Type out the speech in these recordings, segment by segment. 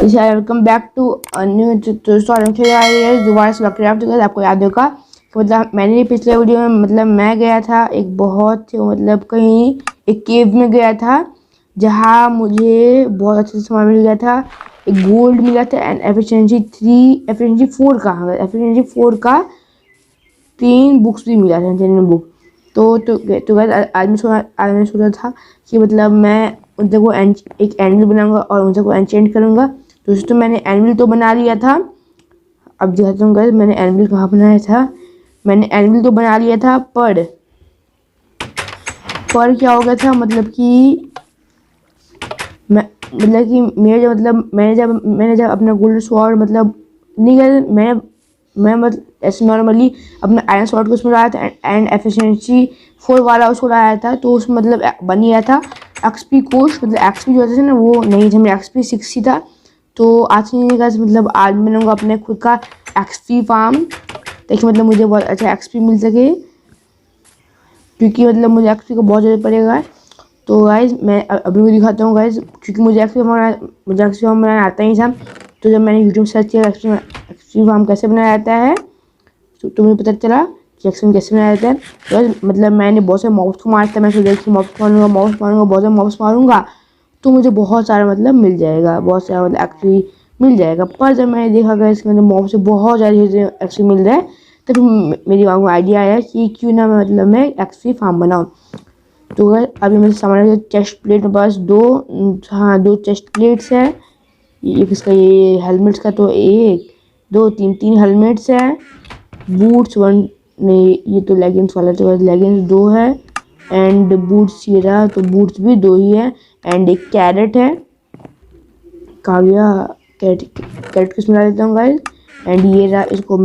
Welcome back to new दोबारा से craft. आपको याद होगा कि मतलब मैंने पिछले वीडियो में मतलब मैं गया था एक बहुत मतलब कहीं एक केव में गया था जहाँ मुझे बहुत अच्छे से सामान मिल गया था। एक गोल्ड मिला था एंड एफिशिएंसी 4 का 3 बुक्स भी मिला था, जनरल बुक। तो आज मैं सोचा था कि मतलब मैं उनसे को एक एनिमल बनाऊंगा और उनसे को एंचेंट करूंगा। दोस्तों मैंने एनिमल तो बना लिया था। अब दिखाता हूँ गाइस मैंने एनिमल कहाँ बनाया था। मैंने एनिमल तो बना लिया था पर क्या हो गया था मतलब कि मैंने जब अपना गोल्ड स्वॉर्ड मतलब नहीं गया मैं मतलब ऐसे नॉर्मली अपना आयरन स्वॉर्ड को उसमें लाया था एंड एफिशिएंसी 4 वाला उसको लाया था, तो उसमें मतलब बन गया था एक्सपी कोश। मतलब एक्सपी जो होता है ना वो नहीं था, मेरा एक्सपी 6 ही था। तो आज नहीं का मतलब आज मैं बनाऊंगा अपने खुद का एक्सपी फार्म ताकि मतलब मुझे बहुत अच्छा एक्सपी मिल सके, क्योंकि मतलब मुझे एक्सपी का बहुत ज़्यादा पड़ेगा। तो गाइज मैं अभी भी दिखाता हूँ गाइज, क्योंकि मुझे एक्सपी फार्म बनाना आता ही था। तो जब मैंने यूट्यूब सर्च किया एक्सपी फार्म कैसे बनाया जाता है तो मुझे पता चला कि एक्सपी कैसे बनाया जाता है। तो मतलब मैंने बहुत से मॉब्स को मारता है, मैं सोचा कि मॉब्स मारूंगा बहुत से मॉब्स मारूंगा तो मुझे बहुत सारा मतलब मिल जाएगा, बहुत सारा मतलब एक्चुअली मिल जाएगा। पर जब मैंने देखा गया इसके अंदर मॉब से बहुत ज़्यादा चीज़ें एक्चुअली मिल रहा है, तो फिर मेरे दिमाग में आइडिया आया कि क्यों ना मैं एक्चुअली फार्म बनाऊँ। तो अभी मेरे सामने चेस्ट प्लेट मेरे पास 2 चेस्ट प्लेट्स है। एक इसका ये हेलमेट्स का तो 1 2 3 हेलमेट्स है। बूट्स 1 नहीं, ये तो लेगिंग्स वाला, तो लेगिंग्स 2 है एंड बूट्स ये रहा तो बूट्स भी 2 ही है एंड एक कैरेट है। कहा गया कैरेट किसमें डाल देता हूँ गाइस। एंड ये रहा, इसको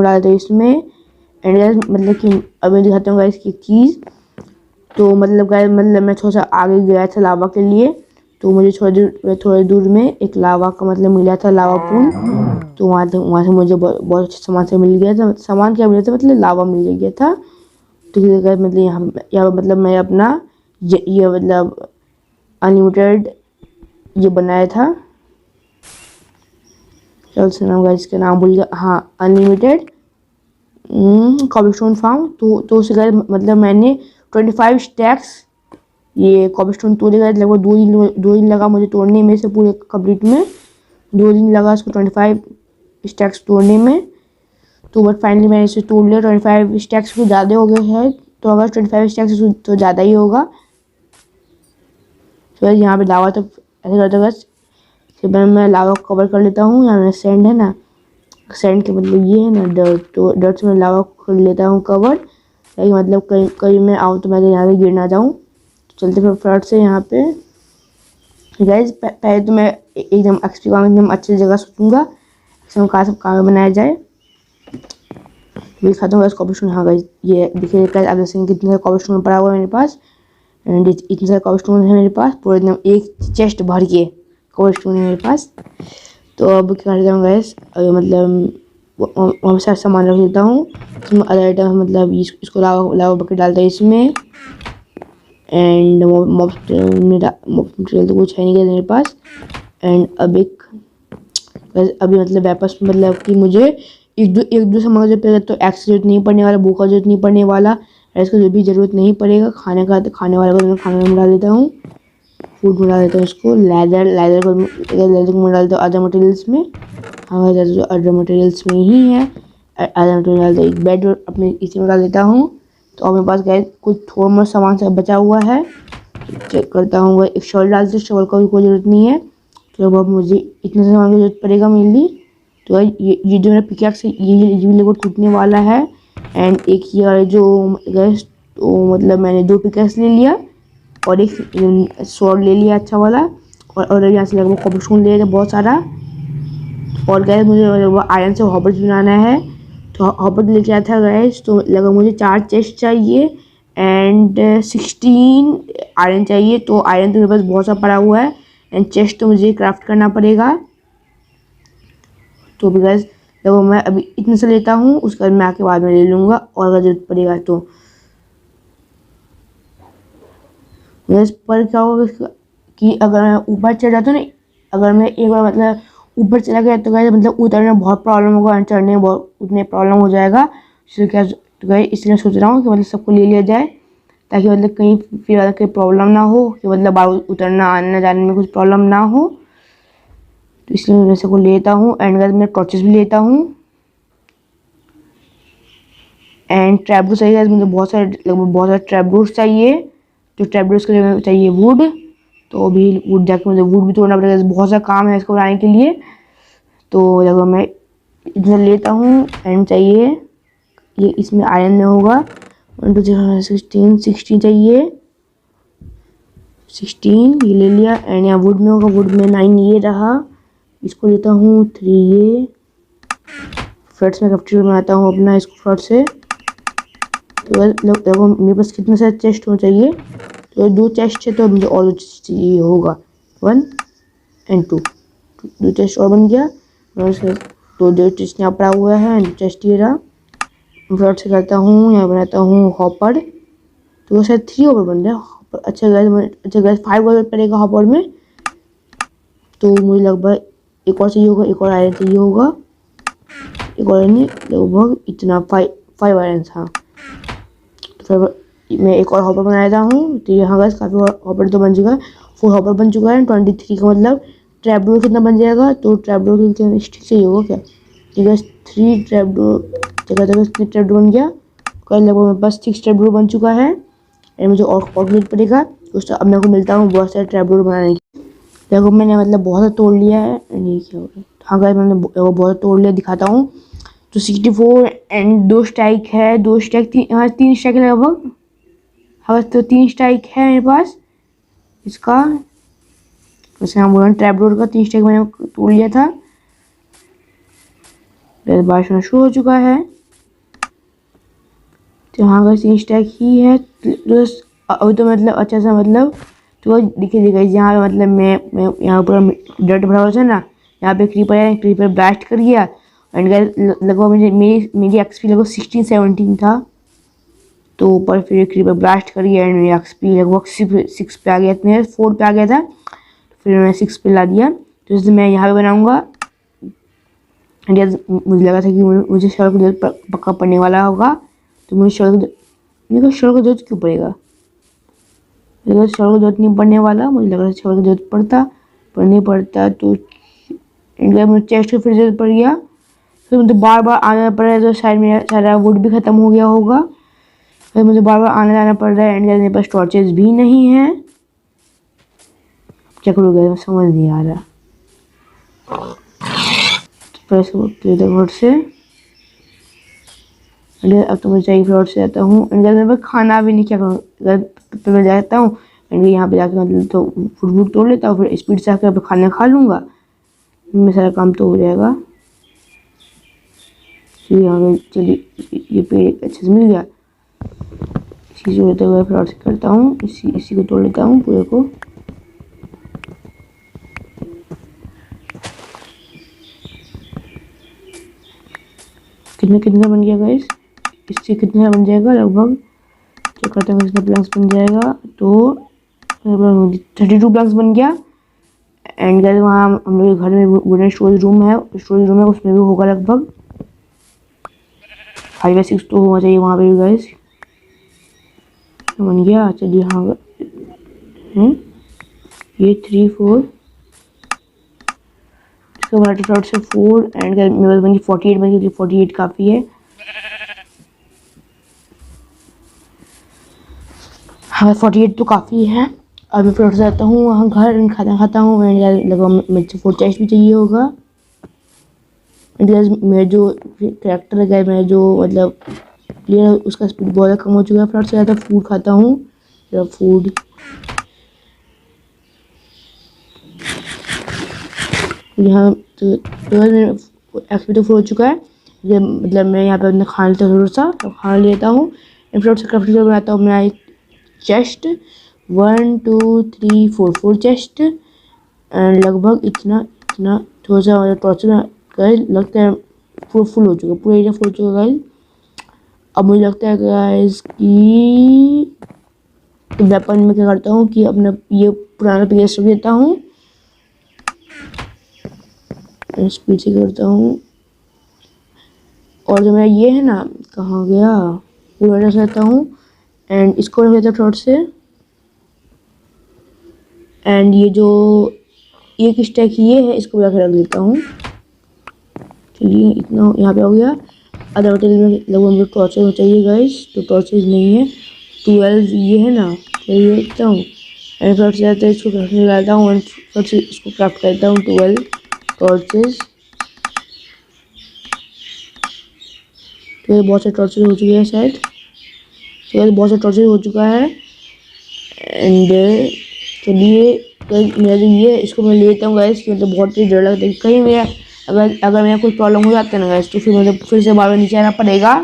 डाल देता हूँ इसमें। एंड गाइस मतलब कि अब मैं दिखाता हूँ गाइस की चीज़। तो मतलब गाइस मतलब मैं थोड़ा सा आगे गया था लावा के लिए, तो मुझे थोड़ी दूर में एक लावा का मतलब मिला था, लावा पूल। तो वहाँ से मुझे बहुत अच्छा सामान से मिल गया था। सामान क्या मिला था मतलब लावा मिल गया था। तो मतलब यहाँ मतलब मैं अपना ये मतलब अनलिमिटेड ये बनाया था। चल से नाम गाइस इसका नाम भूल गया, हाँ अनलिमिटेड कॉबलस्टोन फार्म। तो उसे गाइस मतलब मैंने 25 स्टैक्स ये कॉबलस्टोन तोड़े गए, लगभग 2 दिन लगा मुझे तोड़ने में से पूरे कंप्लीट में 2 दिन लगा इसको 25 स्टैक्स तोड़ने में। तो बट फाइनली मैंने इसे तोड़ लिया। 25 स्टैक्स कुछ ज़्यादा हो गए हैं, तो अगर 25 स्टैक्स तो ज़्यादा ही होगा। तो यहाँ पे लावा तो ऐसे करते बस तो मैं लावा को कवर कर लेता हूँ। यहाँ सैंड है ना, सैंड के मतलब ये है ना डर्ट, तो डर्ट से मैं लावा को कर लेता हूँ कवर, ताकि मतलब कहीं मैं आऊँ तो मैं यहाँ पे गिर ना जाऊँ। तो चलते फिर फ्लड से यहाँ पे गाइस। पहले तो मैं एकदम एक्सपी फार्म एकदम अच्छी जगह सोचूंगा कहाँ सब कहाँ बनाया जाए। दिखाता हूँ कॉबलस्टोन। हाँ गाइस ये देखिए आप जैसे कितने कॉबलस्टोन पड़ा हुआ है मेरे पास एंड इतने सारे कॉबलस्टोन है मेरे पास, पूरे एकदम एक चेस्ट भर के कॉबलस्टोन है मेरे पास। तो अब क्या करता हूँ गैस, मतलब वहाँ से सामान रख देता हूँ इसमें अदर आइटम, मतलब इसको लावा बकेट डालता है इसमें। एंड मॉब मटेरियल तो कुछ है नहीं मेरे पास। एंड अब अभी मतलब वापस मतलब कि मुझे एक दो सामान का जरूरत पड़ेगा, तो एक्स जरूरत नहीं पड़ने वाला, बुक का जरूरत नहीं पड़ने वाला, इसका जो भी जरूरत नहीं पड़ेगा खाने का, तो खाने वाला को मैं खाने में डाल देता हूँ, फूड में डाल देता हूँ इसको। लेदर को मैं डाल देता हूँ अदर मटेरियल्स में। हाँ जो अदर मटेरियल्स में ही है, अदर मटेरियल डाल एक बेड अपने इसी में डाल देता हूँ। तो अब मेरे पास गैस कुछ थोड़ा मोड़ा सामान से बचा हुआ है, चेक करता हूँ। एक शॉल डालते, शॉल का भी कोई ज़रूरत नहीं है। तो अब मुझे इतने सामान की जरूरत पड़ेगा मेनली। तो ये जो मेरा पिकैक्स है ये लगभग टूटने वाला है। एंड एक ये वाला जो गैस, तो मतलब मैंने 2 पिकैक्स ले लिया और एक स्वॉर्ड ले लिया अच्छा वाला, और यहाँ से लगभग कॉबलस्टोन ले लिया बहुत सारा। और गैस मुझे आयरन से हॉबर्स बनाना है, तो हॉबर्स लेके आया था गैस। तो लगभग मुझे 4 चेस्ट चाहिए एंड 16 आयरन चाहिए। तो आयरन तो मेरे पास बहुत सा पड़ा हुआ है एंड चेस्ट तो मुझे क्राफ्ट करना पड़ेगा। तो भी गैस लगभग मैं अभी इतने से लेता हूँ, उसके बाद मैं आके बाद में ले लूँगा और अगर जरूरत पड़ेगा तो। गैस पर क्या होगा कि अगर मैं ऊपर चढ़ जाता हूँ ना, अगर मैं एक बार मतलब ऊपर चला गया तो गैस मतलब उतरने में बहुत प्रॉब्लम होगा और चढ़ने में बहुत उतने प्रॉब्लम हो जाएगा। इसलिए क्या तो गैस इसलिए सोच रहा हूँ कि मतलब सबको ले लिया जाए, ताकि मतलब कहीं फिर ज़्यादा कोई प्रॉब्लम ना हो, कि मतलब बार उतरना आने जाने में कुछ प्रॉब्लम ना हो। तो इसलिए मैं सबको लेता हूँ एंड गैस मैं टॉर्चेस भी लेता हूँ एंड ट्रैप चाहिए गैस, मुझे बहुत सारे लगभग बहुत सारे ट्रैप चाहिए। तो ट्रैप के लिए चाहिए वुड, तो अभी वुड जाके मुझे वुड भी तोड़ना पड़ेगा, बहुत सा काम है इसको बनाने के लिए। तो लगभग मैं इतना लेता हूँ एंड चाहिए ये इसमें आयरन में होगा 1 2 3 16 चाहिए 16 ये ले लिया एंड यहाँ वुड में होगा, वुड में 9 ये रहा, इसको लेता हूँ 3 ये फ्लड्स में कैप्चर बनाता हूँ अपना इसको फ्लड से। तो देखो मेरे पास कितने सारे चेस्ट होना चाहिए, तो 2 चेस्ट है तो मुझे और चाहिए होगा 1 एंड 2, 2 चेस्ट और बन गया और उसके तो 2 चेस्ट यहाँ पड़ा हुआ है एंड चेस्ट ये रहा। फ्लड से करता हूँ, यहाँ बनाता हूँ हॉपर, तो वो शायद 3 हॉपर बन रहा है। अच्छा गैस 5 हॉपर पड़ेगा हॉपर में, तो मुझे लगभग एक और चाहिए होगा, एक और आयरन चाहिए होगा, एक और नहीं लगभग इतना 5 आयरन। हाँ तो फिर मैं एक और हॉपर बनाया हूँ, तो यहाँ गैस काफ़ी हॉपर तो बन चुका है, 4 हॉपर बन चुका है 23 का मतलब ट्रैप डोर कितना बन जाएगा, तो ट्रैप डोर कितना स्टिक चाहिए होगा क्या, ठीक है 3 ट्रैप डोर जगह जगह कितने ट्रैप डोर बन गया, कल लगभग मेरे पास 6 ट्रैप डोर बन चुका है एंड मुझे और कैलकुलेट पड़ेगा। तो अब मेरे को मिलता हूँ बहुत सारे ट्रैप डोर बनाने की। देखो मैंने मतलब बहुत तोड़ लिया है, नहीं क्या हो रहा है, हाँ गैस मैंने बहुत तोड़ लिया, दिखाता हूँ। तो 64 एंड 2 स्ट्राइक है, 2 स्ट्राइक 3 स्ट्राइक लगभग, हाँ तो 3 स्ट्राइक है मेरे पास इसका, वैसे हम बोल ट्रैप डोर का 3 स्ट्राइक मैंने तोड़ लिया था। बारिश होना शुरू हो चुका है, तो यहाँ का 3 स्ट्राइक ही है, तो अभी तो मतलब अच्छा सा मतलब तो दिखे दिखाई यहाँ पे मतलब मैं यहाँ पर डर्ट भरा हुआ था ना, यहाँ पे क्रीपर ब्लास्ट कर गया एंड लगभग मेरी एक्सपी लगभग 16-17 था, तो ऊपर फिर क्रीपर ब्लास्ट कर गया एंड मेरी एक्सपी लगभग 6 पे आ गया, मेरे 4 पे आ गया था, तो फिर मैं 6 पे ला दिया। तो इसलिए मैं यहाँ पे बनाऊँगा एंड मुझे लगा था कि मुझे शॉल की जरूरत पक्का पड़ने वाला होगा, तो मुझे शॉल की जरूरत क्यों पड़ेगा, मेरे को शॉल की जरूरत नहीं पड़ने वाला, मुझे लग रहा है शॉल की जरूरत पड़ने पड़ता तो मुझे चेस्ट की फिर जरूरत पड़ गया, फिर मुझे बार बार आना पड़ रहा है, तो शायद मेरा सारा वुड भी ख़त्म हो गया होगा, फिर मुझे बार बार आने जाना पड़ रहा है एंड मेरे पास टॉर्चेस भी नहीं है, क्या करूँगा समझ नहीं आ रहा। तो फ्लोर से अब तो मैं चाहिए फ्लोर से आता हूँ एंड मैं खाना भी नहीं क्या करूँ, तो मैं जाता हूँ एंड यहाँ पे जाकर मतलब तो फूड तोड़ लेता हूँ, फिर स्पीड से आकर खाना खा लूँगा, मेरा सारा काम तो हो जाएगा। यहाँ चलिए ये पेड़ अच्छे से मिल गया, इसी से लेते हुए फ्लोर से करता हूँ, इसी को तोड़ लेता हूँ पूरे को। कितना बन गया गाइस, इससे कितना बन जाएगा लगभग चेक करते हैं कितना प्लैंक्स बन जाएगा, तो 32 प्लैंक्स बन गया एंड गाइस वहाँ हम लोग घर में वुडन स्टोरेज रूम है उसमें भी होगा लगभग 5 या 6 तो होना चाहिए वहाँ पे भी गाइस, बन गया। चलिए हाँ ये 3 4 इसका वाटर फ्लड से 4 एंड मेरे पास बन गई 48 बन गई, 48 काफ़ी है। हाँ 48 तो काफ़ी है। अब मैं फ्लड से आता हूँ वहाँ घर खाना खाता हूँ एंड लगभग मुझे 4 चेस्ट भी चाहिए होगा। मेरा जो कैरेक्टर है मेरा जो मतलब प्लेयर है उसका स्पीड बहुत ज़्यादा कम हो चुका है, फ्लड से ज़्यादा फूड खाता हूँ, फूड यहाँ तो एक्सपी तो फुल हो चुका है, मतलब मैं यहाँ पे अपने खाना लेता हूँ, थोड़ा सा तो खाना लेता हूँ फ्लड से क्राफ्ट बनाता हूँ मैं चेस्ट 1 2 3 4 4 चेस्ट एंड लगभग इतना थोड़ा सा टॉर्चर गाइस लगता है फुल हो चुका, पूरा एरिया फुल हो चुका गाइस। अब मुझे लगता है गाइस कि तो वेपन में क्या करता हूँ कि अपना ये पुराना पीस रख देता हूँ, स्पीड से करता हूँ, और जो मेरा ये है ना, कहाँ गया, पूरा रख देता हूँ एंड इसको रख देता हूँ से, एंड ये जो एक स्टैक ये है इसको रख देता हूँ। चलिए इतना यहाँ पे हो गया। अदर होटल में लगभग मुझे टॉर्चर चाहिए गाइस, तो टॉर्चर नहीं है, 12 ये है ना, चलिए देखता हूँ एंड फट से जाता है, इसको क्राफ्ट में डालता हूँ एंड फट से इसको क्राफ्ट करता हूँ 12 टॉर्चेस। तो ये बहुत से टॉर्चेस हो चुके हैं शायद, तो ये बहुत से टॉर्चेस हो चुका है एंड चलिए मेरा जो ये इसको मैं लेता हूँ गाइस, कि मतलब बहुत ही डर लगता है कहीं मेरा अगर मेरा कोई प्रॉब्लम हो जाता है ना गाइस, तो फिर मुझे फिर से बार बार नीचे आना पड़ेगा।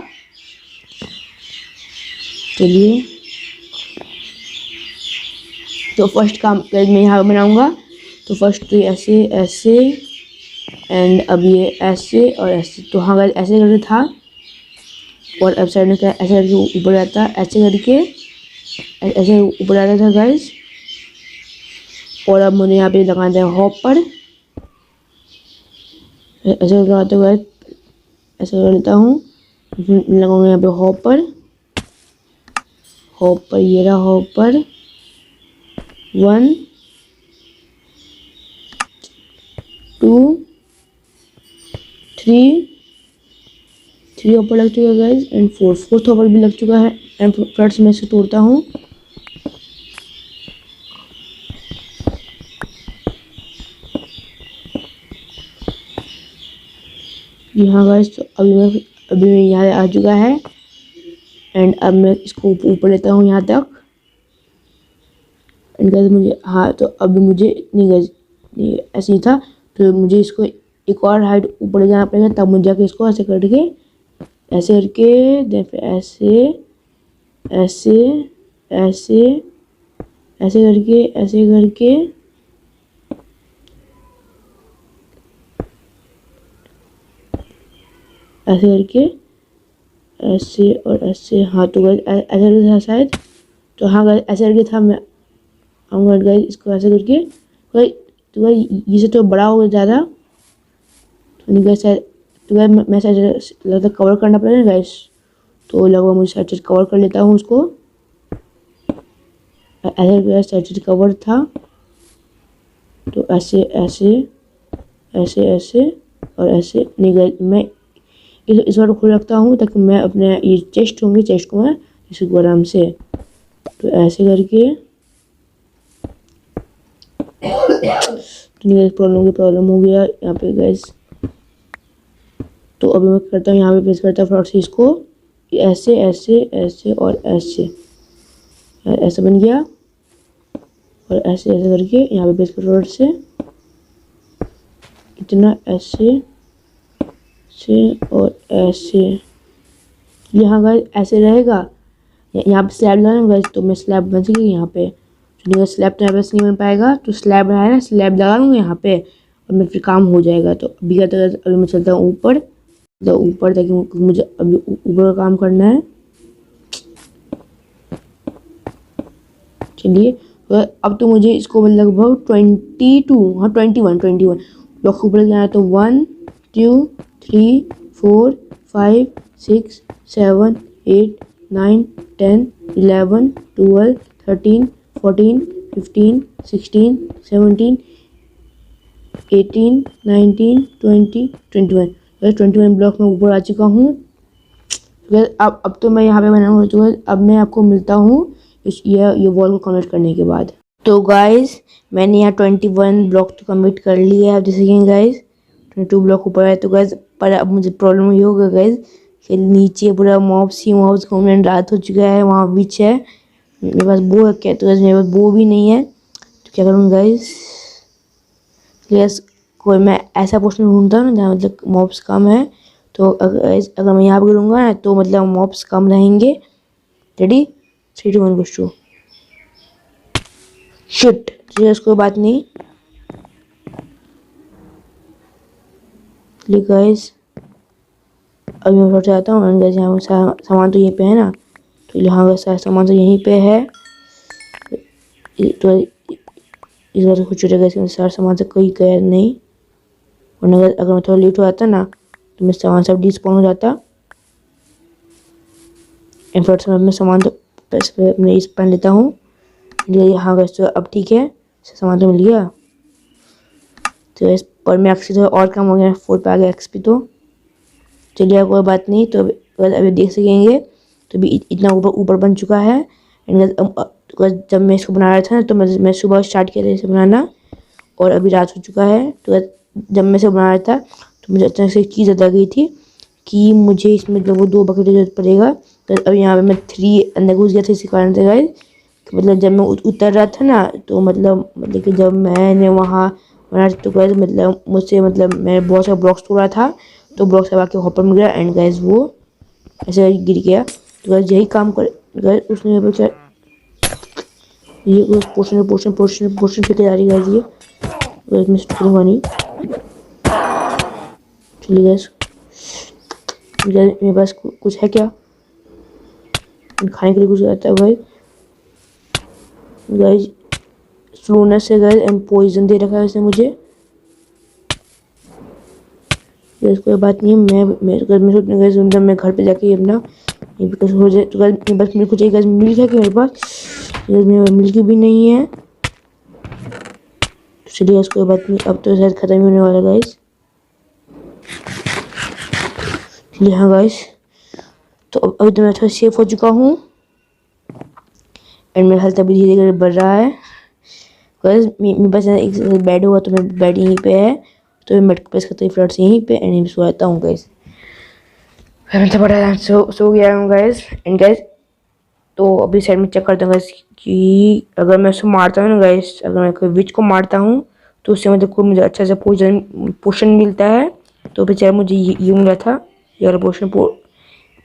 चलिए तो फर्स्ट काम मैं यहाँ बनाऊंगा, तो फर्स्ट तो ऐसे ऐसे एंड अब ये ऐसे और ऐसे, तो हाँ गाइस ऐसे करके था, और अब साइड में क्या ऐसे करके ऊपर आता, ऐसे करके ऐसे ऊपर आता था गाइस, और अब मुझे यहाँ पे लगाना है हॉपर, ऐसे लगाते हुए ऐसे कर लेता हूँ, लगाऊंगा यहाँ पे हॉपर, हॉपर ये रहा हॉपर, 1 2 3 हॉपर लग चुका है गाइस एंड 4th हॉपर भी लग चुका है एंड फ्रंट्स में से तोड़ता हूँ। यहाँ गाइस तो अभी मैं यहाँ आ चुका है एंड अब मैं इसको ऊपर लेता हूँ यहाँ तक एंड गाइस मुझे, हाँ तो अभी मुझे नहीं गाइस ऐसे ही था, तो मुझे इसको एक और हाइट ऊपर ले जाना पड़ेगा, तब मुझे जाके इसको ऐसे करके देन फिर ऐसे ऐसे ऐसे ऐसे करके ऐसे करके ऐसे करके ऐसे और ऐसे, हाँ तो गाइस ऐसे करके था शायद, तो हाँ गाइस ऐसे करके था, मैं आऊँगा गाइस इसको ऐसे करके गाइस, तो गाइस ये से तो बड़ा हो गया ज़्यादा, तो नहीं गाइस शायद, तो गाइस मैं शायद लगता कवर करना पड़ेगा गाइस, तो लगभग मुझे शायद कवर कर लेता हूँ उसको, ऐसे शायद कवर था, तो ऐसे ऐसे ऐसे ऐसे और ऐसे, नहीं गाइस मैं इस बार खोल रखता हूँ ताकि मैं अपने ये चेस्ट होंगे, चेस्ट को मैं इसको आराम से, तो ऐसे करके, तो प्रॉब्लम हो गया यहाँ पे गाइस, तो अभी मैं करता हूँ यहाँ पे प्रेस करता हूँ फ्रॉड से इसको ऐसे ऐसे ऐसे और ऐसे, ऐसे बन गया, और ऐसे ऐसे करके यहाँ पे प्रेस कर फ्रॉड से इतना ऐसे से और ऐसे, यहाँ गाइस ऐसे रहेगा, यहाँ पे स्लैब लगाना गाइस, तो मैं स्लैब बन सकेगी यहाँ पे, तो स्लैब तो यहाँ पे नहीं बन पाएगा, तो स्लैब है ना, स्लैब लगा लूँगा यहाँ पे और मैं फिर काम हो जाएगा। तो अभी क्या, अभी मैं चलता हूँ ऊपर, तो ऊपर ताकि मुझे अभी ऊपर का काम करना है। चलिए तो अब तो मुझे इसको लगभग 22 हाँ 21 ब्लॉक ऊपर जाना है, तो 1 2 3 4 5 6 7 8 9 10 11 12 13 14 15 16 17 18 19 20 21, 21 ब्लॉक में ऊपर आ चुका हूँ। अब तो मैं यहाँ पे बना हो चुका है। अब मैं आपको मिलता हूँ ये वॉल को कंप्लीट करने के बाद। तो गाइस मैंने यहाँ 21 ब्लॉक तो कंप्लीट कर लिया है। आप जैसे कि गाइस 22 ब्लॉक ऊपर है। तो गाइस पर अब मुझे प्रॉब्लम ये होगा गाइस कि नीचे पूरा मॉब्स घूमने, रात हो चुका है, वहाँ बीच है, मेरे पास बो है क्या, तो गाइस मेरे पास बो भी नहीं है, तो क्या करूँ गाइस। कोई मैं ऐसा पोर्शन ढूंढता हूँ ना जहाँ मतलब मॉब्स कम है, तो अगर मैं यहाँ पर करूँगा ना तो मतलब मॉब्स कम रहेंगे। रेडी 3 2 1 2 शिट, कोई बात नहीं। गाइस अभी मैं थोड़ा आता हूँ, गाइस यहाँ सामान तो यहीं पे है ना, तो यहाँ का सारा सामान तो यहीं पे है। तो इस बार कुछ हो जाएगा, इसमें सारा सामान से कहीं गया नहीं, वरना अगर मैं थोड़ा लेट हो जाता ना तो मेरा सामान सब डिस्पॉन हो जाता। इनफैक्ट मैं अपना सामान तो पैसे अपने इस पहन लेता हूँ। हाँ वैसे तो अब ठीक है, सामान तो मिल गया। तो इस पर मैं एक्सपी तो और कम हो गया, 4 पे आ गया एक्सपी। तो चलिए कोई बात नहीं, तो अभी देख सकेंगे। तो अभी इतना ऊपर ऊपर बन चुका है। जब मैं इसको बना रहा था ना तो मैं सुबह स्टार्ट किया था इसे बनाना, और अभी रात हो चुका है। तो जब मैं इसे बना रहा था तो मुझे अचानक से एक चीज़ याद आ गई थी कि मुझे इसमें जब वो 2 बकेट की जरूरत पड़ेगा। तो अब यहाँ पे मैं 3 अंदर घुस गया था इसी कारण से गाइस। मतलब जब मैं उतर रहा था ना तो मतलब कि जब मैंने वहाँ बना तो गाइस मतलब मुझसे मतलब मैं बहुत सारा ब्लॉक्स तोड़ा था, तो ब्लॉक्स सब आके हॉपर में गिरा एंड गाइस वो ऐसे गिर गया। तो गाइस यही काम कर गाइस उसने बचा ये उस पोर्शन फेंके जा रही है गाइस। ये गाइस मैं करूँगा नहीं। चलिए गाइस मेरे पास कुछ है क्या खाने के लिए? कुछ रहता है गाइस। गाइस स्लोनेस है गाइस एंड पॉइजन दे रखा है इसने मुझे। गाइस कोई बात नहीं, मैं सोचने गाइस मैं घर पे जाके अपना ये भी कुछ हो जाए। तो गाइस बस मेरे को चाहिए गाइस मिल्क है कि मेरे पास, गाइस मेरे मिल्क भी नहीं है। तो चलिए गाइस कोई बात नहीं, अब तो शायद खत्म ही होने वाला गाइस। चलिए हाँ गाइस, तो अभी तो मैं थोड़ा सेफ हो चुका हूँ एंड मेरा हेल्थ अभी धीरे धीरे बढ़ रहा है। गाइस मेरे पास एक बेड होगा तो मैं बेड यहीं पे है, तो मैं मेड प्रेस करता हूँ फ्लड्स यहीं पे एंड यहीं सोता हूँ गाइस। मैं तो बड़ा सो गया हूँ गाइस। एंड गाइस तो अभी साइड में चेक करता हूँ गाइस कि अगर मैं उसको मारता हूँ ना गाइस, अगर मैं कोई विच को मारता हूँ तो उससे मतलब कोई मुझे अच्छा सा पोषण मिलता है। तो बेचारा मुझे ये मिला था, ये वाला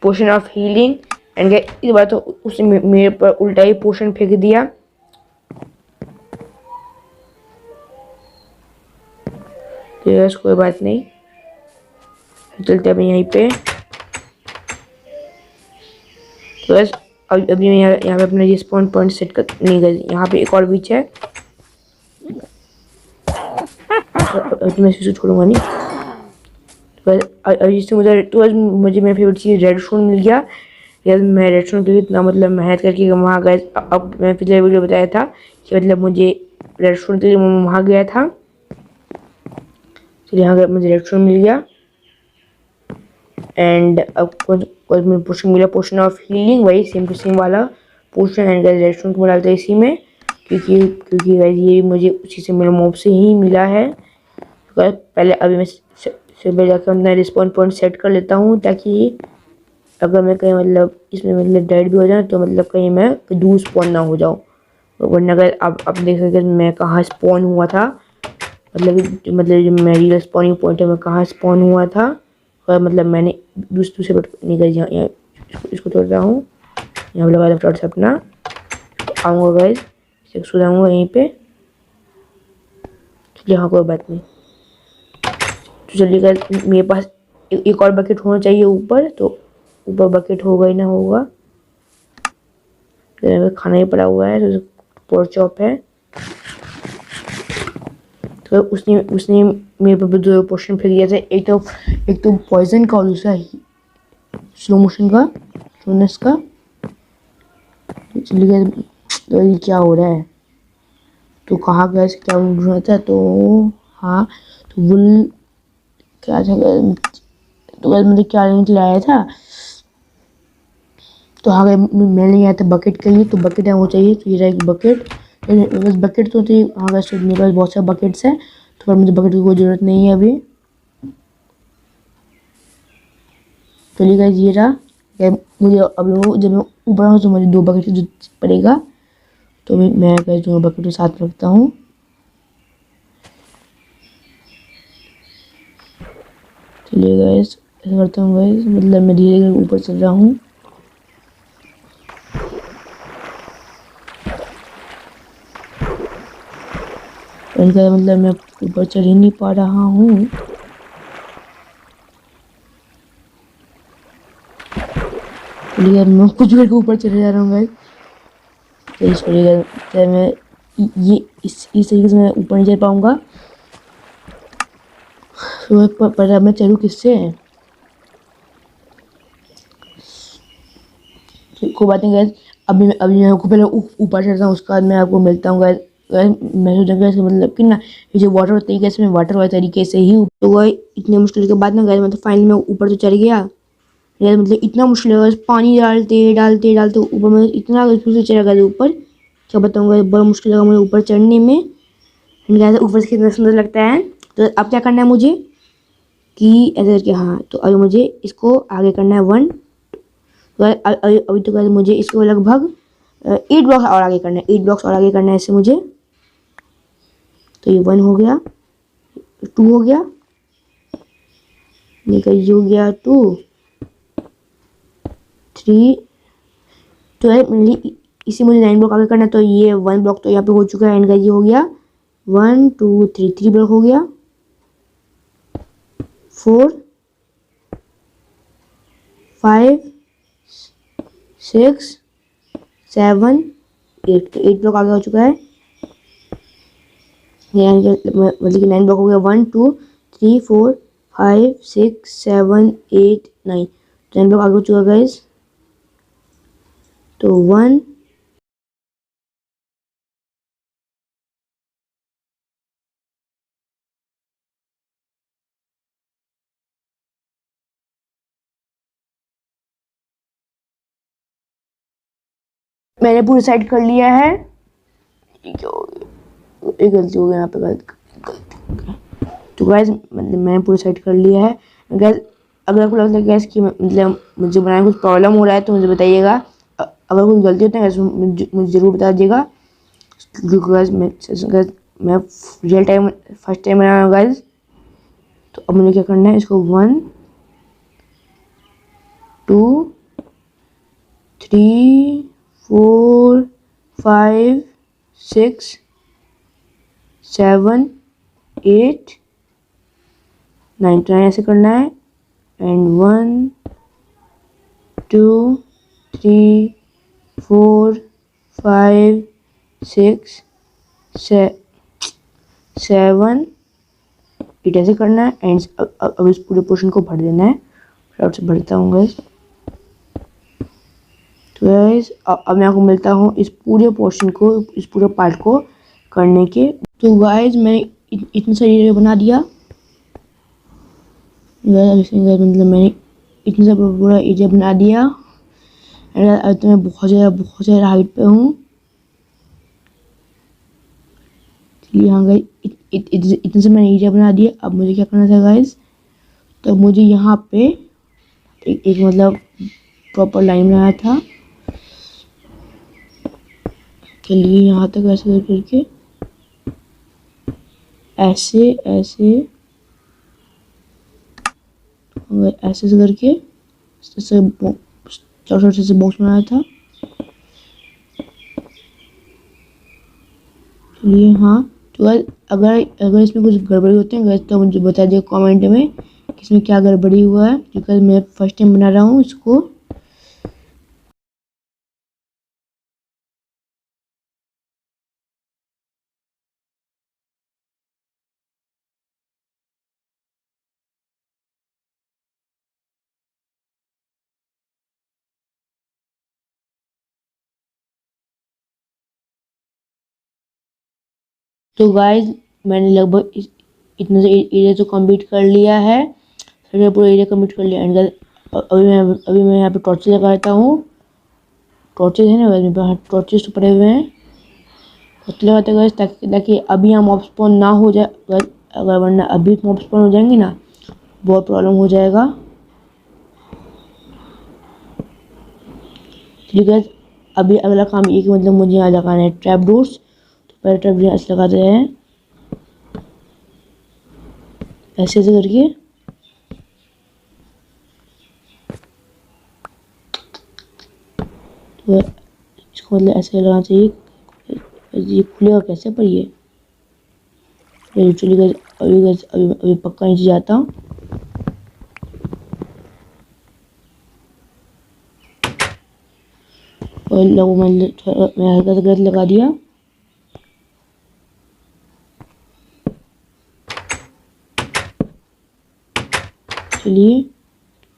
potion of healing. And guys इस बार तो उसने मेरे पर उल्टा ही पोशन फेंक दिया। तो गाइस कोई बात नहीं, चलते हैं यहीं पे। तो गाइस अभी मैं यहाँ पे अपना रिस्पॉन पॉइंट सेट कर नहीं गई। यहाँ पे एक और बीच है, तो मैं इसे छोड़ूंगा नहीं। तो इससे मुझे मेरी फेवरेट चीज़ रेड स्टोन मिल गया। यार मैं रेड स्टोन के लिए इतना मतलब मेहनत करके वहाँ गए। अब मैं पिछले वीडियो बताया था कि मतलब मुझे रेड स्टोन के लिए वहाँ गया था। चलिए यहाँ मुझे रेड स्टोन मिल गया एंड अब मुझे पोशन मिला, पोशन ऑफ हीलिंग, वही सेम टू सेम वाला पोशन। एंड रेड स्टोन को डालते इसी में, क्योंकि ये मुझे उसी से मेरे मॉब से ही मिला है। तो पहले अभी मैं सुबह जाकर अपना रिस्पॉन पॉइंट सेट कर लेता हूँ, ताकि अगर मैं कहीं मतलब इसमें मतलब डेड भी हो जाए तो मतलब कहीं मैं दूर स्पॉन ना हो जाऊँ। वरना अगर आप देख सकते मैं कहाँ स्पॉन हुआ था, मतलब जो मेरी स्पॉनिंग पॉइंट है मैं कहाँ स्पॉन हुआ था। और मतलब मैंने दूसरे बट नहीं कर यहाँ इसको तोड़ रहा हूँ, यहाँ लगा था फ्लड से अपना आऊँगा गाइस, सो जाऊँगा यहीं पे। चलिए हाँ कोई बात नहीं। तो चलिए गाइस मेरे पास एक और बकेट होना चाहिए ऊपर, तो ऊपर बकेट होगा ही ना होगा। खाना ही पड़ा हुआ है, तो पोर्क चॉप है। तो उसने मेरे पर 2 पोर्शन फेंक दिया था, एक तो पॉइजन का और दूसरा स्लो मोशन का, स्लोनेस का। चलिए तो ये क्या हो रहा है, तो कहाँ गया क्या ढूंढना था। तो हाँ तो वुल क्या था, तो मुझे क्या लेने के लिए आया था। तो हाँ मैंने यहाँ था बकेट के लिए, तो बकेट है वो चाहिए। तो ये रहा एक बकेट, बस बकेट तो थी। हाँ वैसे मेरे पास बहुत सारे बकेट्स हैं, तो पर मुझे बकेट की कोई ज़रूरत नहीं है अभी। चलिए गाइस ये रहा, मुझे अभी वो जब मैं ऊपर आऊँ तो मुझे 2 बकेट की जरूरत पड़ेगा। तो मैं गाइस दोनों बकेट को साथ रखता हूँ। चलिए गाइस ऐसा करता हूँ गाइस, मतलब मैं धीरे धीरे ऊपर चल रहा हूँ। इनका मतलब मैं ऊपर चढ़ ही नहीं पा रहा हूँ। चलिए मैं कुछ करके ऊपर चले जा रहा हूँ गाइस। चलिए छोड़िएगा, मैं ये इस तरीके से मैं ऊपर नहीं चल पाऊँगा। तो पर अब मैं चलूँ किससे? कोई बात नहीं गाइस, अभी मैं आपको पहले ऊपर चढ़ता हूँ, उसके बाद मैं आपको मिलता हूँ गाइस। मैं सोचा गाइस मतलब कि ना ये जो वाटर तरीके से मैं वाटर वाले तरीके से ही तो गाइस इतने मुश्किल के बाद ना गाइस मतलब फाइनली मैं ऊपर तो चढ़ गया। यार मतलब इतना मुश्किल है गाइस, पानी डालते डालते डालते ऊपर मैं इतना से चढ़ा गया ऊपर, क्या बताऊँगा, बड़ा मुश्किल लगा मुझे ऊपर चढ़ने में। गाइस ऊपर से कितना सुंदर लगता है। तो अब क्या करना है मुझे कि ऐसे करके, हाँ तो अभी मुझे इसको आगे करना है 1। अभी तो गाइस मुझे इसको लगभग 8 ब्लॉक्स और आगे करना है, 8 ब्लॉक्स और आगे करना है इससे मुझे। तो ये 1 हो गया, 2 हो गया, ये गाइस हो गया 2, 3। तो है इसी मुझे 9 ब्लॉक आगे करना है। तो ये 1 ब्लॉक तो यहाँ पे हो चुका है एंड गाइस ये हो गया 1 2 3, 3 ब्लॉक हो गया, 4 5 6 7 8। तो 8 ब्लॉक आगे हो चुका है, मतलब कि 9 ब्लॉक हो गया, 1 2 3 4 5 6 7 8 9। 9 ब्लॉक आगे हो चुका है गाइस। तो 1 मैंने पूरी साइड कर लिया है। क्या हो गया, एक गलती हो गई यहाँ पे, गलती। तो गैस मतलब मैंने पूरी साइड कर लिया है गैस। अगर आपको लगता है गैस कि मतलब मुझे बनाने में कुछ प्रॉब्लम हो रहा है तो मुझे बताइएगा। अगर कुछ गलती होती है गैस मुझे ज़रूर बता दीजिएगा, क्योंकि गैस मैं रियल टाइम फर्स्ट टाइम बना रहा हूँ गैस। तो अब मुझे क्या करना है, इसको 1 2 3 4 5 6 7 8 9। तो ऐसे करना है एंड 1 2 3 4 5 6 7 8 ऐसे करना है एंड अब इस पूरे पोर्शन को भर देना है। फटाफट से भरता हूँ गैस। तो गैस अब मैं आपको मिलता हूँ इस पूरे पोर्शन को, इस पूरे पार्ट को करने के। तो गैस मैंने इतनी सारी एरिया बना दिया मतलब मैंने इतना सा पूरा एरिया बना दिया एंड अब तो मैं बहुत ज़्यादा हाइट पे हूँ। यहाँ गए इतने से मैंने एरिया बना दिया। अब मुझे क्या करना था गाइस, तो मुझे यहाँ पे एक मतलब प्रॉपर लाइन बनाया था के लिए, यहाँ तक ऐसे करके ऐसे ऐसे ऐसे करके छोटे से बॉक्स बनाया था। चलिए हाँ, तो अगर अगर इसमें कुछ गड़बड़ी होती है तो मुझे बता दिए कमेंट में कि इसमें क्या गड़बड़ी हुआ है, क्योंकि मैं फर्स्ट टाइम बना रहा हूँ इसको। तो गाइज मैंने लगभग इतने से एरिया तो कंप्लीट कर लिया है, पूरा एरिया कंप्लीट कर लिया एंड अभी मैं यहाँ पे टॉर्चेस लगा देता हूँ। टॉर्चेस है ना, मेरे पास टॉर्चेस तो पड़े हुए हैं, टॉर्च लगाते गए ताकि अभी यहाँ मॉब स्पॉन ना हो जाए। अगर वरना अभी मॉब स्पॉन हो जाएंगे ना बहुत प्रॉब्लम हो जाएगा। ठीक है, अभी अगला काम ये कि मतलब मुझे यहाँ लगाना है ट्रैप डोर्स। तो पहले ट्रैप डोर ऐसे लगाते हैं, ऐसे ऐसे करके। तो इसको मतलब ऐसे लगाना चाहिए। ये खुलेगा कैसे पर ये लिटरली अभी पक्का नीचे जाता हूँ। और मैं हल्का सा गलत लगा दिया। चलिए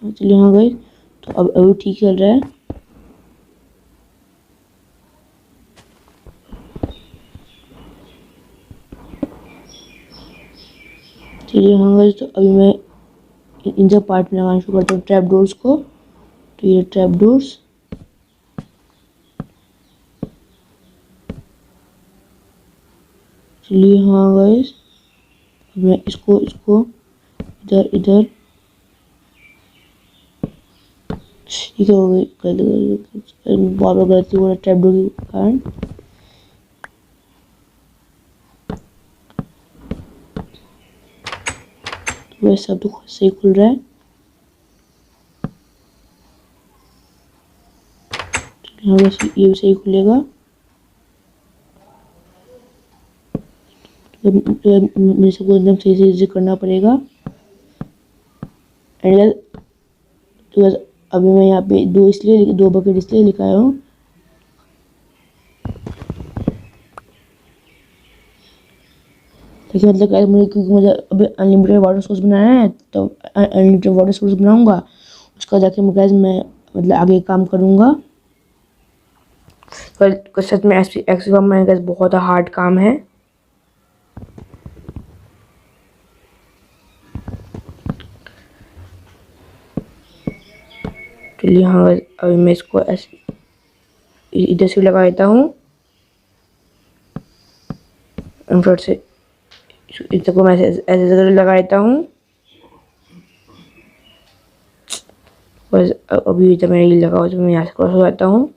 चलिए हाँ गए, तो अब अभी ठीक चल रहा है। चलिए हाँ गए, तो अभी मैं इन सब पार्ट में लगाना शुरू करता हूँ ट्रैप डोर्स को। तो ये ट्रैप डोर्स, चलिए हाँ गाइस, मैं इसको इधर इधर ठीक हो गई, बार बार गलती हो रहा है ट्रैप डोर के कारण। तो वैसे अब तो सही खुल रहा है। हाँ वैसे ये भी सही खुलेगा। मेरे सबको एकदम सही से करना पड़ेगा। एंड तो अभी मैं यहाँ पे दो बकेट इसलिए लिखाया हूँ ताकि मतलब मुझे, क्योंकि मुझे अभी अनलिमिटेड वाटर सोर्स बनाना है, तो अनलिमिटेड वाटर सोर्स बनाऊंगा, उसका जाके मैं मतलब आगे काम करूँगा। सच में एक्सकॉम में गैस बहुत हार्ड काम है। चलिए हाँ अभी मैं इसको ऐसे इधर से लगा देता हूँ, फ्रंट से इसको मैं ऐसे जगह लगा देता हूँ। बस अभी जब मैं ये लगाओ तो मैं यहाँ से क्रॉस हो जाता हूँ।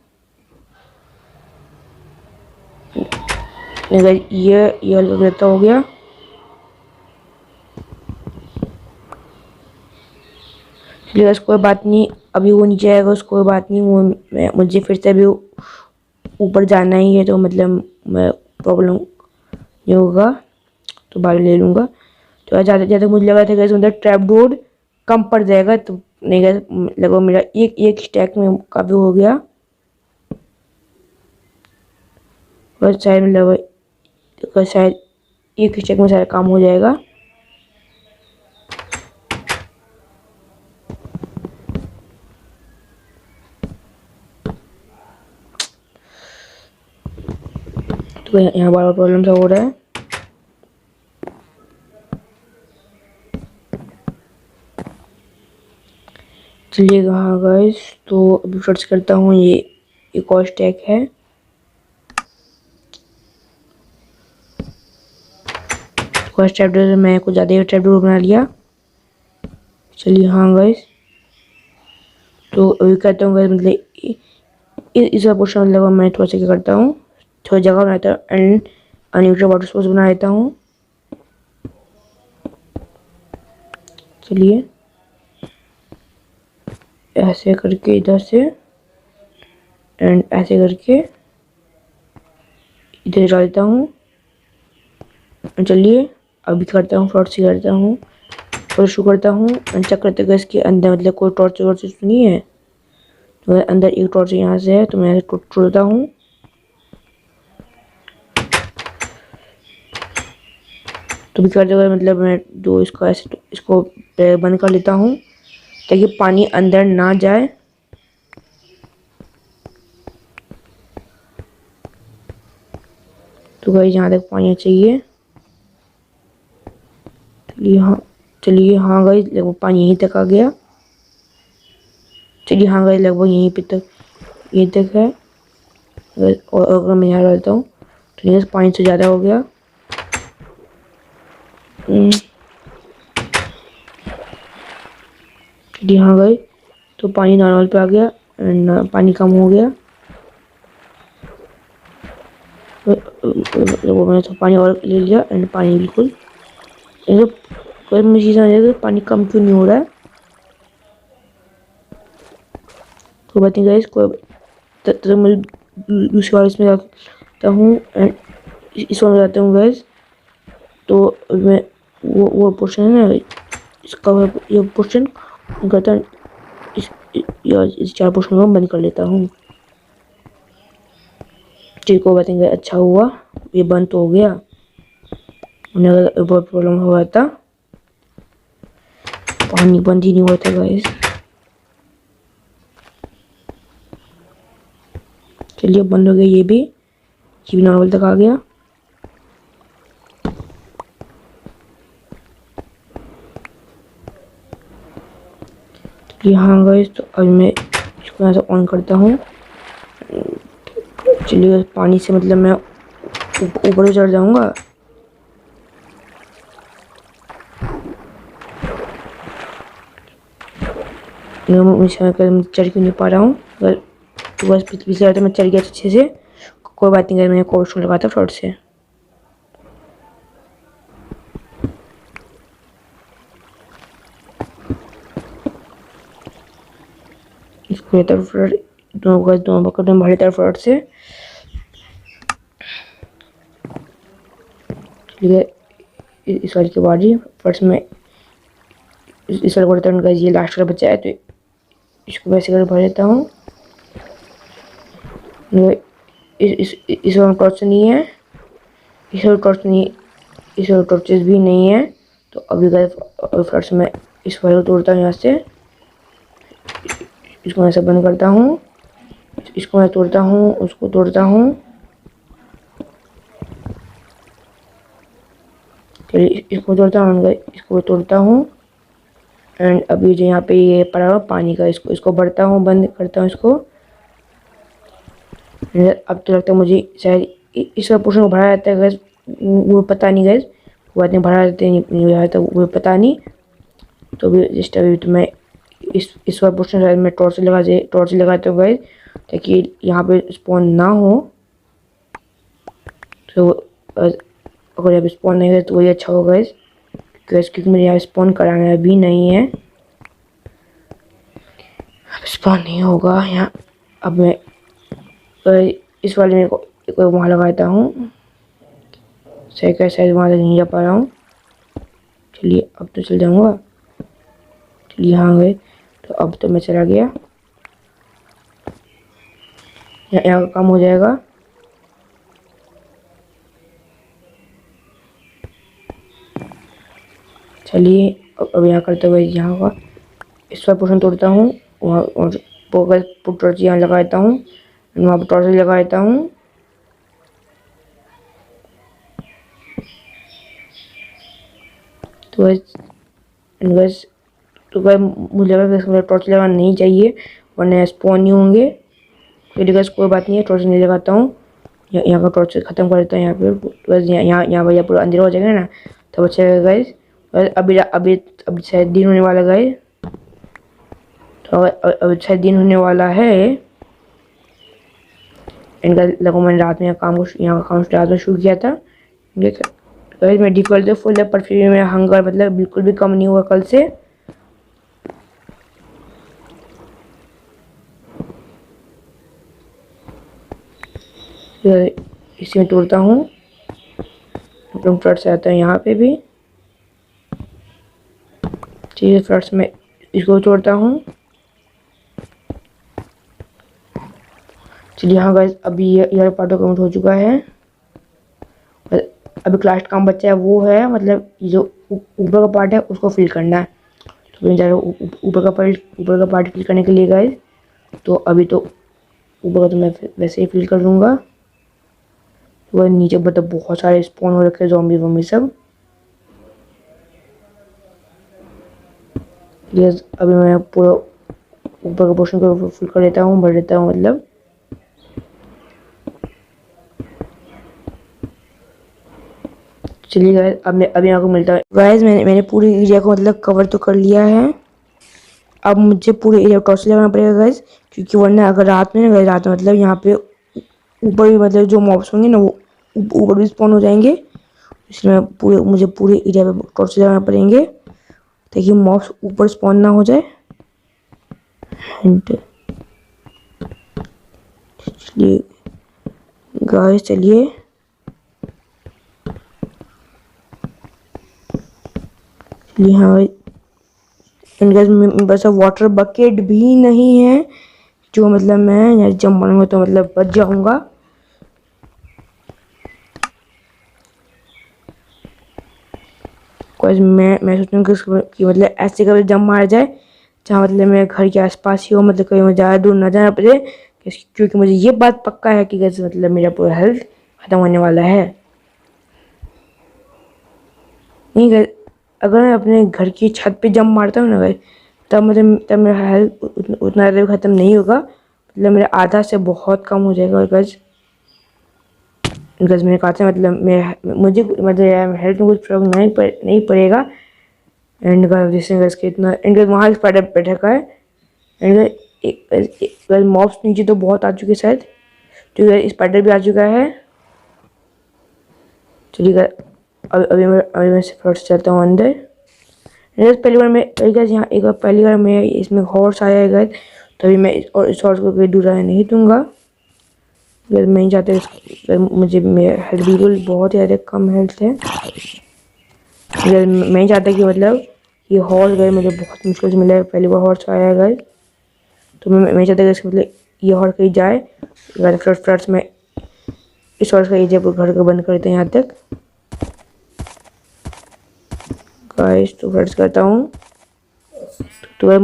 ये लगता हो गया। चलिए कोई बात नहीं, अभी वो नीचे आएगा, उसको कोई बात नहीं, वो मुझे फिर से अभी ऊपर जाना ही है, तो मतलब मैं प्रॉब्लम नहीं होगा, तो बाहर ले लूँगा। तो ज़्यादा ज़्यादा मुझे लगा था कि अंदर ट्रैप डोर कम पड़ जाएगा, तो नहीं गया, लगा मेरा एक स्टैक में काफ़ी हो गया। और शायद मतलब शायद एक स्टैक में सारा काम हो जाएगा। तो यहाँ बार बार प्रॉब्लम सा हो रहा है। चलिए हाँ गाइस, तो अभी सर्च करता हूँ, ये एक और स्टैक है। फर्स्ट चैप्टर में मैं कुछ ज़्यादा ही चैप्टर बना लिया। चलिए हाँ गाइस, तो अभी कहता हूँ गाइस, मतलब इस पोर्शन मतलब मैं थोड़ा सा क्या करता हूँ, थोड़ी जगह बनाता हूँ एंड अनलिमिटेड वाटर सोर्स बना देता हूँ। चलिए ऐसे करके इधर से एंड ऐसे करके इधर डाल देता हूँ। चलिए अभी करता हूँ, फ्रॉड से करता हूँ और शुरू करता हूँ, चेक करते हुए इसके अंदर मतलब कोई टॉर्च वॉर्च तो नहीं है। तो अंदर एक टॉर्च यहाँ से है, तो मैं तोड़ता हूँ। तो भी करते हुए मतलब मैं जो इसको ऐसे इसको बंद कर लेता हूँ ताकि पानी अंदर ना जाए। तो गाइस यहाँ तक पानी चाहिए। चलिए हाँ गाइस, लगभग पानी यहीं तक आ गया। चलिए हाँ गाइस, लगभग यहीं पे तक यहीं तक है। और अगर मैं यहाँ डालता हूँ तो ये पानी से ज़्यादा हो गया। चलिए हाँ गाइस, तो पानी नॉर्मल पे आ गया एंड पानी कम हो गया। वो मैंने तो पानी और ले लिया एंड पानी बिल्कुल कोई मुझे चीज़ आ जाएगी, पानी कम क्यों नहीं हो रहा है। कोई बात नहीं गाइस, कोई मैं दूसरी बार इसमें जाता हूँ एंड इस बार जाता हूँ गाइस। तो मैं वो पोर्शन है ना, इसका ये पोर्शन करता इस 4 पोर्शन को बंद कर लेता हूँ। ठीक, को बात नहीं, अच्छा हुआ ये बंद तो हो गया, बहुत प्रॉब्लम हुआ था। पानी बंद ही नहीं हुआ था गाइस। चलिए बंद हो गया ये भी नॉर्मल तक आ गया। हाँ गाइस, तो अभी मैं इसको यहाँ से ऑन करता हूँ। चलिए पानी से मतलब मैं ऊपर चढ़ जाऊँगा। मैं चढ़ क्यों नहीं पा रहा हूँ, तो बस पिछली बार तो मैं चढ़ गया अच्छे से। कोई बात नहीं, मैंने कोड स्टोन लगाया था फ्रॉड से। इसको दोनों पकड़ भारी तरफ फ्रॉड से। इस वाले के बाद ही फर्स्ट में इस वाले को रिटर्न का ये लास्ट का बच्चा है, तो इसको वैसे कर भर देता हूँ। इस वाले टॉर्च नहीं है, इस वाले टॉर्च नहीं, इस वाले टॉर्चेस भी नहीं है। तो अभी फर्स्ट में इस वाले को तोड़ता हूँ यहाँ से। इसको ऐसे बंद करता हूँ, इसको मैं तोड़ता हूँ, उसको तोड़ता हूँ। चलिए इसको तोड़ता हूँ, इसको तोड़ता हूँ। एंड अभी जो यहाँ पे ये पड़ा हुआ पानी का, इसको भरता हूँ, बंद करता हूँ इसको। अब तो लगता है मुझे शायद इसका पोर्शन को भरा रहता है गैस, वो पता नहीं गैस, वो बात नहीं भरा रहते नहीं रहता, वो पता नहीं। तो अभी जस्ट अभी तो मैं इस वाला पोर्शन शायद मैं टॉर्च लगाता हूँ गैस, ताकि यहाँ पे स्पॉन ना हो। तो अगर यहाँ पे स्पॉन नहीं है तो वही अच्छा होगा गैस, क्योंकि मुझे यहाँ स्पॉन कराना भी नहीं है। स्पॉन नहीं होगा यहाँ। अब मैं इस वाले में कोई वहाँ लगाता हूँ, शायद वहाँ तक नहीं जा पा रहा हूँ। चलिए अब तो चल जाऊँगा। चलिए यहाँ गए, तो अब तो मैं चला गया। यहाँ का काम हो जाएगा। चलिए अब यहाँ करते हुए यहाँ का इस पर पोर्शन तोड़ता हूँ, वहाँ और टॉर्च यहाँ लगा देता हूँ, वहाँ पर टॉर्च लगा देता हूँ। तो बस मुझे लगा टॉर्च लगाना नहीं चाहिए वरना स्पॉन नहीं होंगे। तो बस कोई बात नहीं है, टॉर्च नहीं लगाता हूँ। यहाँ का टॉर्च ख़त्म कर देता हूँ यहाँ पे। बस यहाँ भैया पूरा अंधेरा हो जाएगा ना, तब अच्छा लगेगा गाइस। अभी अभी अभी शायद दिन होने वाला गाइस, तो अभी शायद दिन होने वाला है। इनका लगो मैंने रात में यहाँ का काम रात में शुरू किया था। गाइस मैं डिफॉल्ट फुल है, पर फिर भी मेरा हंगर मतलब बिल्कुल भी कम नहीं हुआ कल से। इसी में तोड़ता हूँ, फ्लड्स आता है यहाँ पे भी। चलिए फ्लड्स में इसको तोड़ता हूँ। चलिए हाँ गाइस, अभी ये पार्ट कंप्लीट हो चुका है। अभी लास्ट काम बच्चा है, वो है मतलब जो ऊपर का पार्ट है उसको फिल करना है। तो मैं जा रहा हूँ ऊपर का पार्ट फिल करने के लिए गाइस। तो अभी तो ऊपर का तो मैं वैसे ही फिल कर लूँगा। तो वह नीचे मतलब बहुत सारे स्पॉन हो रखे ज़ॉम्बी वॉम्बी सब। यस अभी मैं पूरा ऊपर का पोर्शन को फिल कर लेता हूँ, भर लेता हूँ मतलब। चलिए गाइस अब मैं अभी आपको मिलता है गाइस। मैंने पूरी एरिया को मतलब कवर तो कर लिया है। अब मुझे पूरे एरिया टॉर्च लगाना पड़ेगा गाइस, क्योंकि वरना अगर रात में रात में मतलब यहाँ पे ऊपर भी मतलब जो मॉब्स होंगे ना वो ऊपर भी स्पॉन हो जाएंगे। इसलिए मुझे पूरे एरिया पे टॉर्च लगाना पड़ेंगे ताकि मॉब्स ऊपर स्पॉन ना हो जाए। चलिए गाइस चलिए यहाँ बस वाटर बकेट भी नहीं है, जो मतलब मैं यहाँ जंप मारूंगा तो मतलब बच जाऊंगा। गाइस मैं सोच रहा हूँ कि मतलब ऐसे कभी जंप मार जाए जहाँ मतलब मेरे घर के आसपास ही हो, मतलब कहीं मैं ज़्यादा दूर ना जाना पड़े, क्योंकि मुझे ये बात पक्का है कि गाइस मतलब मेरा पूरा हेल्थ ख़त्म होने वाला है। नहीं गाइस, अगर मैं अपने घर की छत पे जंप मारता हूँ ना गाइस, तब मेरा हेल्थ उतना ज़्यादा ख़त्म नहीं होगा, मतलब मेरा आधा से बहुत कम हो जाएगा। और गाइस मैंने कहा था मतलब मुझे मतलब हेल्थ में कुछ प्रॉब्लम नहीं पड़ेगा। एंड गाइस जैसे गाइस के इतना एंड गाइस वहाँ स्पाइडर बैठा का है। एंड गाइस मॉब्स नीचे तो बहुत आ चुके शायद, तो गाइस स्पाइडर भी आ चुका है। चलिए गाइस अभी मैं फर्स्ट चलता हूँ अंदर। गाइस पहली बार मैं इसमें हॉर्स आया है गाइस, तभी मैं इस हॉर्स को कोई दूर नहीं दूंगा। गाइस मैं नहीं चाहता, मुझे मेरा हेल्थ बिल्कुल बहुत ही ज़्यादा कम हेल्थ है। गाइस मैं नहीं चाहता कि मतलब ये हॉर्स गाइस मुझे बहुत मुश्किल से मिला है, पहली बार हॉर्स आया है गाइस, तो मैं चाहता हूँ कि मतलब ये हॉर्स कहीं जाए। गाइस फ्लड्स में इस हॉर्स का एरिया घर को बंद करते हैं यहाँ तक। गाइस तो फ्लड्स करता हूँ, तो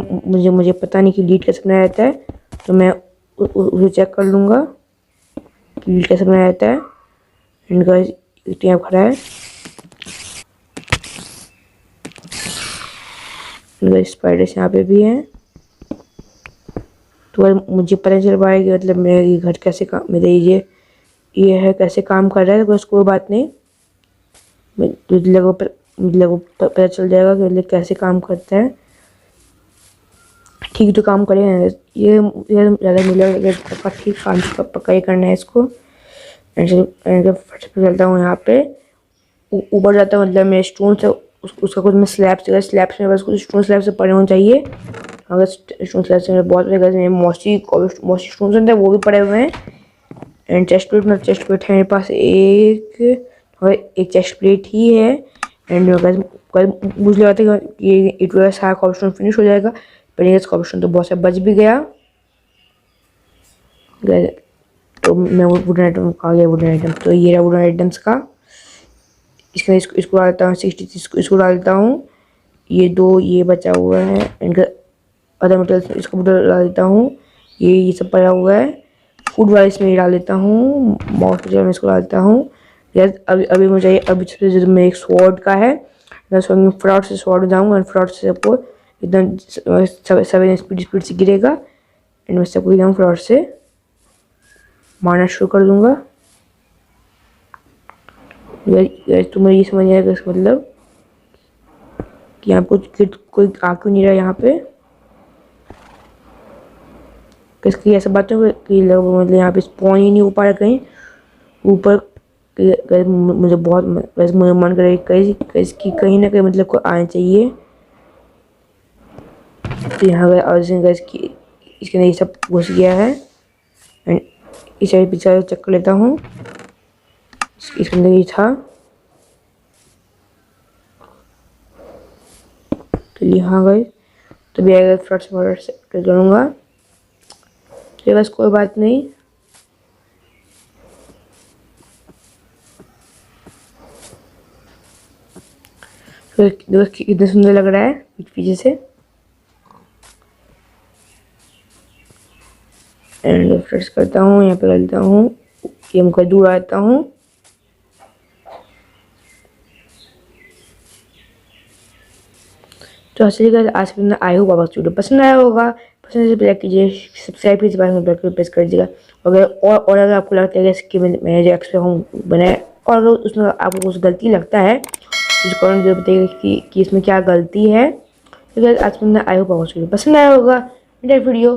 मुझे पता नहीं कि लीड कैसे बनाया जाता है, तो मैं उसे चेक कर लूँगा कि लीड कैसे बनाया जाता है। एंड गाइस यहाँ खड़ा है, स्पाइडर्स यहाँ पे भी हैं, तो मुझे पता चल पाएगा कि मतलब मेरा ये घर कैसे काम मेरे ये है कैसे काम कर रहा है। तो कोई बात नहीं, मुझे लोगों पता चल जाएगा कि मतलब कैसे काम करता है। ठीक तो काम करेगा ये ज़्यादा मिला ठीक काम पक्का ही करना है इसको। फट पे चलता हूँ यहाँ पे ऊपर जाता हूँ, मतलब मेरे स्टोन से उसका कुछ मैं स्लैब्स में बस कुछ स्टोन स्लैब से पड़े होने चाहिए। अगर स्टोन स्लैब से बहुत मेरे मॉसी स्टोन होते हैं वो भी पड़े हुए हैं। एंड चेस्ट प्लेट है मेरे पास एक चेस्ट प्लेट ही है। एंड मुझे लगा था कि ये सारा कॉब्लस्टोन फिनिश हो जाएगा, पर ये कॉब्लस्टोन तो बहुत सा बच भी गया। तो मैं वुडन आइटम खा गया, वुडन आइटम तो ये रहा वुडन आइटम्स का। इसको डालता हूँ 60 इसको डालता हूँ, ये 2 ये बचा हुआ है। इनका अदर मटेरियल्स इसको डाल देता हूँ, ये सब पड़ा हुआ है। फूड वाइज में डाल देता हूँ, माउस में इसको डालता हूँ। अभी मुझे अभी सबसे ज़रूरत में एक स्वॉर्ड का है, मैं फ्रॉड से स्वॉर्ड जाऊँगा और फ्रॉड से सबको एकदम 7 स्पीड से गिरेगा। एंड मैं सबको एकदम फ्रॉड से मारना शुरू कर दूँगा। तुम्हें ये समझ आएगा इसका मतलब कि यहाँ कोई आ क्यों नहीं रहा यहाँ पे। किसकी ऐसा बात है कि लोग मतलब यहाँ पे स्पॉन ही नहीं हो पा रहा कहीं ऊपर। मुझे बहुत मुझे मन करे कहीं ना कहीं मतलब को आना चाहिए। तो यहाँ इसके अंदर ये सब घुस गया है। एंड इस साइड पीछे चक्कर लेता हूँ, इसके अंदर ये था। चलिए हाँ गए, तो भी आएगा फ्लड से करूँगा, तो बस कोई बात नहीं। तो कितना सुंदर लग रहा है पीछे से। एंड फ्लड्स करता हूँ, यहाँ पे डालता हूँ, ये हमको दूर आता हूँ। तो असली आज आई होप आपको वीडियो पसंद आया होगा। पसंद से लाइक कीजिए, सब्सक्राइब कीजिए, बाद में प्रेस कर दीजिएगा। और अगर आपको लगता है कि मैंने जो एक्सपेक्ट हूँ बनाया और अगर उसमें आपको कुछ गलती लगता है तो कमेंट जरूर बताइएगा कि इसमें क्या गलती है। तो आज आई होप आपको वीडियो पसंद आया होगा। मेरा वीडियो